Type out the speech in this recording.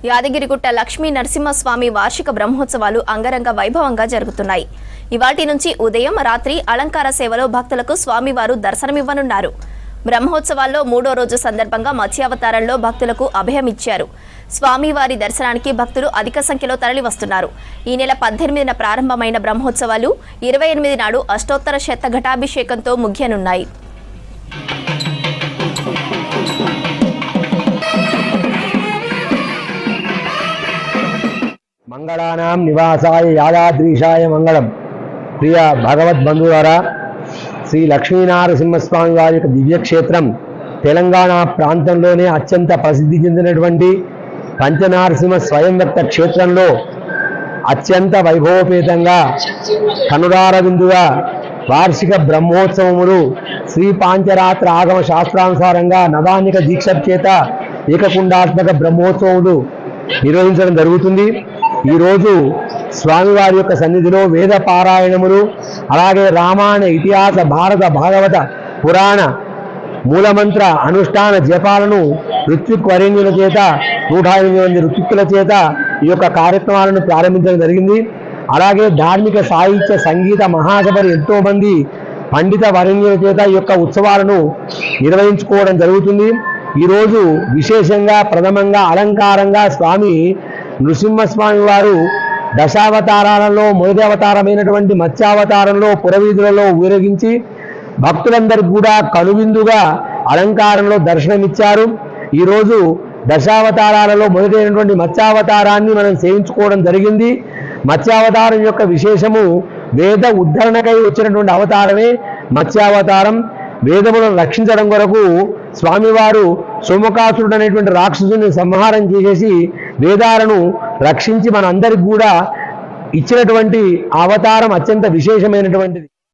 యాదగిరిగుట్ట లక్ష్మీ నరసింహస్వామి వార్షిక బ్రహ్మోత్సవాలు అంగరంగ వైభవంగా జరుగుతున్నాయి. ఇవాటి నుంచి ఉదయం రాత్రి అలంకార సేవలో భక్తులకు స్వామివారు దర్శనమివ్వనున్నారు. బ్రహ్మోత్సవాల్లో 3వ రోజు సందర్భంగా మత్స్యావతారంలో భక్తులకు అభయమిచ్చారు. స్వామివారి దర్శనానికి భక్తులు అధిక సంఖ్యలో తరలివస్తున్నారు. ఈ నెల 18న ప్రారంభమైన బ్రహ్మోత్సవాలు 28 నాడు అష్టోత్తర శతఘటాభిషేకంతో ముగియనున్నాయి. మంగళానాం నివాసాయ యాదాద్రీశాయ మంగళం. ప్రియ భగవద్బంధువులారా, శ్రీ లక్ష్మీనరసింహస్వామి వారి యొక్క దివ్యక్షేత్రం తెలంగాణ ప్రాంతంలోనే అత్యంత ప్రసిద్ధి చెందినటువంటి పంచనారసింహ స్వయం వ్యక్త క్షేత్రంలో అత్యంత వైభవపేతంగా కనురార విందుగా వార్షిక బ్రహ్మోత్సవములు శ్రీ పాంచరాత్ర ఆగమ శాస్త్రానుసారంగా నవాన్నిక దీక్ష చేత ఏకకుండాత్మక బ్రహ్మోత్సవములు నిర్వహించడం జరుగుతుంది. ఈరోజు స్వామివారి యొక్క సన్నిధిలో వేద పారాయణములు, అలాగే రామాయణ, ఇతిహాస, భారత, భాగవత, పురాణ మూలమంత్ర అనుష్ఠాన జపాలను ఋత్విక్ వరేణ్యుల చేత 108 మంది ఋత్విక్కుల చేత ఈ యొక్క కార్యక్రమాలను ప్రారంభించడం జరిగింది. అలాగే ధార్మిక, సాహిత్య, సంగీత మహాసభలు ఎంతో మంది పండిత వరేణ్యుల చేత ఈ యొక్క ఉత్సవాలను నిర్వహించుకోవడం జరుగుతుంది. ఈరోజు విశేషంగా ప్రథమంగా అలంకారంగా స్వామి నృసింహస్వామి వారు దశావతారాలలో మొదటి అవతారమైనటువంటి మత్స్యావతారంలో పురవీధులలో ఊరేగించి భక్తులందరికీ కూడా కనువిందుగా అలంకారంలో దర్శనమిచ్చారు. ఈరోజు దశావతారాలలో మొదటైనటువంటి మత్స్యావతారాన్ని మనం సేవించుకోవడం జరిగింది. మత్స్యావతారం యొక్క విశేషము వేద ఉద్ధరణకై వచ్చినటువంటి అవతారమే మత్స్యావతారం. వేదములను రక్షించడం కొరకు స్వామివారు సోమకాసురుడు అనేటువంటి రాక్షసుని సంహారం చేసేసి వేదాలను రక్షించి మనందరికి కూడా ఇచ్చినటువంటి అవతారం అత్యంత విశేషమైనటువంటిది.